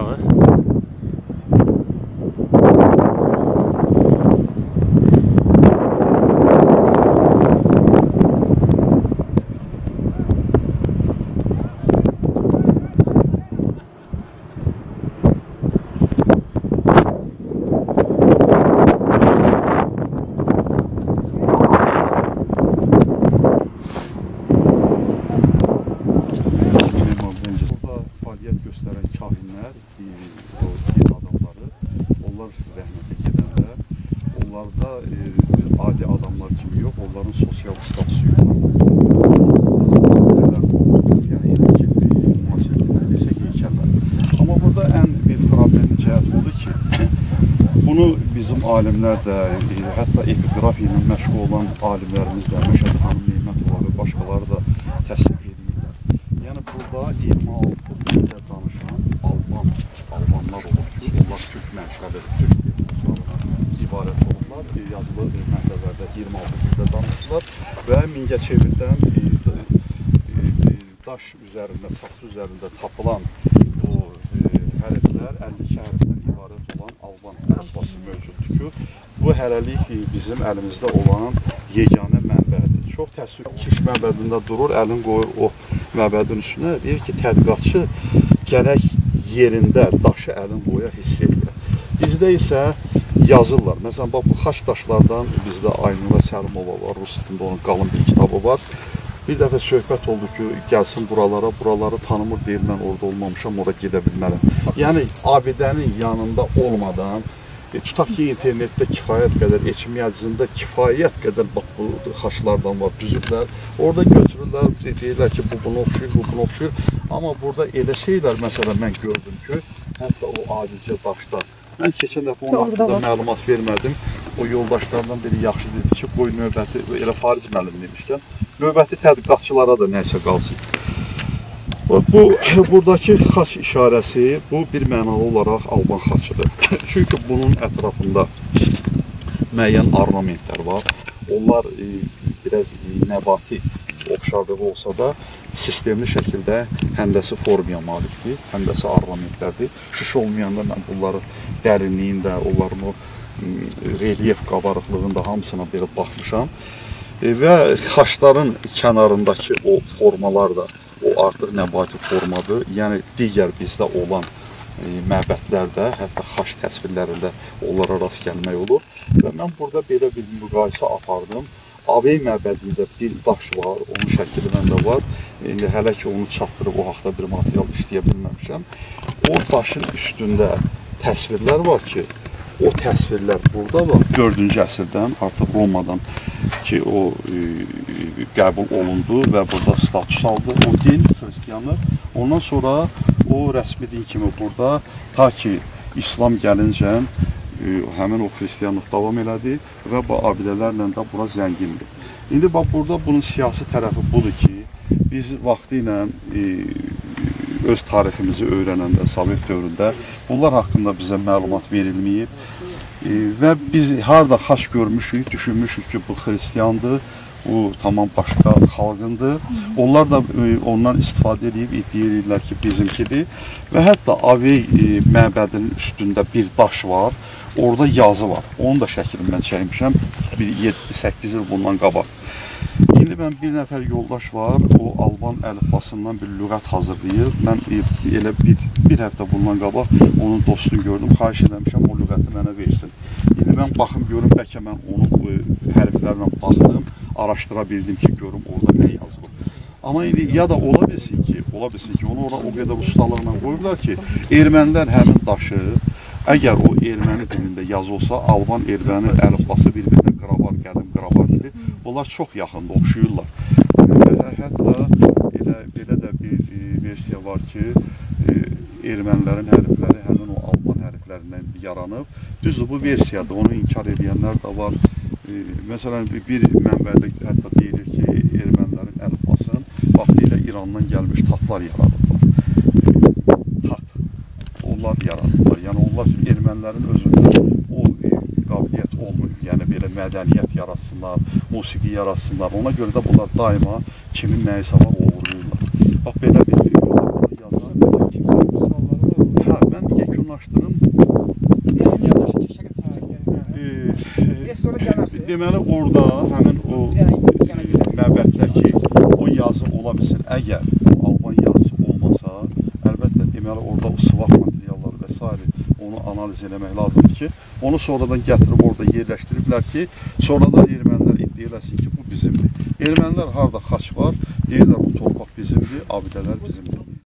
dağı. Gösteren kahinler, o din adamları, onlar rəhmətə gedəndə, onlarda adi adamlar kimi yox, onların sosial statusu yox. Amma burada ən bir problemli cəhət odur ki, bunu bizim alimlər də, hətta epigrafiya ilə məşğul olan alimlərimiz də, Məşəd xanım Neymətova və başqaları da təsdiq edirlər. Yəni burada 26 dildə danışan Almanlar olur ki, onlar Türk mənşəli, Türk dildən ibarət olurlar. Yazılı mənbələrdə 26 dildə danışırlar və Mingəçevirdən daş üzərində, saxsı üzərində tapılan o hərflər, 52 hərfdən ibarət olan Alban əlifbası mövcuddur ki, bu hələlik bizim əlimizdə olan yeganə mənbədir. Çox təəssüf Kiş məbədində durur, əlin qoyur o məbədin üstünə, deyir ki, tədqiqatçı gərək yerində daşı əlin qoya hiss edir. Bizdə isə yazırlar. Məsələn, bax, bu xaç daşlardan bizdə Aynura Səlimova var, Rus dilində onun qalın bir kitabı var. Bir dəfə söhbət oldu ki, gəlsin buraları tanımır, deyir, mən orada olmamışam, ora gedə bilmərəm. Yəni, abidənin yanında olmadan, tutaq ki, internetdə kifayət qədər, eçmiyyəcində kifayət qədər bax, bu xaçlardan var, düzüblər. Orada götürürlər, deyirlər ki, bu bunu oxşuyur. Amma burada elə şeylər, məsələn, mən gördüm ki, hətta o adicə daşda. Mən keçən dəfə onun haqqında məlumat vermədim. O yoldaşlarından biri yaxşı dedi ki, qoy növbəti, elə Fariz müəllim demişkən, növbəti tədqiqatçılara da nəysə qalsın. Buradakı xaç işarəsi, bu bir mənalı olaraq Alban xaçıdır. Çünki bunun ətrafında müəyyən ornamentlər var. Onlar biraz nəbati oxşarlığı olsa da, sistemli şəkildə həndəsi formaya malikdir, həndəsi ornamentlərdir. Şiş olmayanda mən bunları dərinliyində, onların o relyef qabarıqlığında hamısına belə baxmışam. Və xaçların kənarındakı o formalar da, o artıq nəbati formadır. Yəni, digər bizdə olan məbədlərdə, hətta xaç təsvirlərində onlara rast gəlmək olur. Və mən burada belə bir müqayisə apardım. Avey məbədində bir daş var, onun şəkili məndə var. İndi hələ ki, onu çatdırıb, o haqda bir material işləyə bilməmişəm. O daşın üstündə təsvirlər var ki, o təsvirlər burada var. 4-cü əsrdən, artıq Romadan ki, o qəbul olundu və burada status aldı o din, xristiyanlar. Ondan sonra o rəsmi din kimi burada, ta ki, İslam gəlincən, həmin o xristiyanlıq davam elədi və bu abidələrlə də bura zəngindir. İndi bax, burada bunun siyasi tərəfi budur ki, biz vaxtı ilə öz tariximizi öyrənəndə, Sovet dövründə bunlar haqqında bizə məlumat verilməyib və biz harada xaç görmüşük, düşünmüşük ki, bu xristiyandır, bu tamam başqa xalqındır. Onlar da ondan istifadə edib, iddia edirlər ki, bizimkidir və hətta Avey məbədinin üstündə bir daş var. Orada yazı var. Onun da şəklini mən çəkmişəm. 7-8 il bundan qabaq. İndi mən bir nəfər yoldaş var. O Alban əlifbasından bir lüğət hazırlayır. Mən elə bir həftə bundan qabaq onun dostunu gördüm. Xahiş eləmişəm, o lüğəti mənə versin. İndi mən baxım, görüm, bəlkə mən onun hərflərlə baxdım, araşdıra bildim ki, görüm orada nə yazılır. Amma indi ya da ola bilsin ki, onu orada o qədər ustalıqla qoyurlar ki, ermənilər həmin daşı, əgər o erməni dilində yazı olsa, Alban, erməni əlifbası bir-birinə qravar, qədim qravar gibi, onlar çox yaxında oxşuyurlar. Hətta belə də bir versiya var ki, ermənilərin hərfləri həmin o Alban hərflərindən yaranıb. Düzdür, bu versiyadır, onu inkar edənlər də var. Məsələn, bir mənbədə hətta deyilir ki, ermənilərin əlifbasının vaxtilə İrandan gəlmiş tatlar yaradıblar. Onlar yaradıblar. Yəni, onlar ermənilərin özündə o qabiliyyət olmuyor. Yəni, belə mədəniyyət yaratsınlar, musiqi yaratsınlar. Ona görə də bunlar daima kimin nəyisə var, o uğurluyurlar. Bax, belə bir yazar. Mən araşdırın. Deməli, orada həmin o məbəddəki o yazı ola bilsin. Əgər Alban yazısı olmasa, əlbəttə, deməli, orada o sıvaq materialları və s. onu analiz eləmək lazımdır ki, onu sonradan gətirib orada yerləşdiriblər ki, sonradan ermənilər iddia eləsin ki, bu bizimdir. Ermənilər harada xaç var, deyirlər bu torpaq bizimdir, abidələr bizimdir.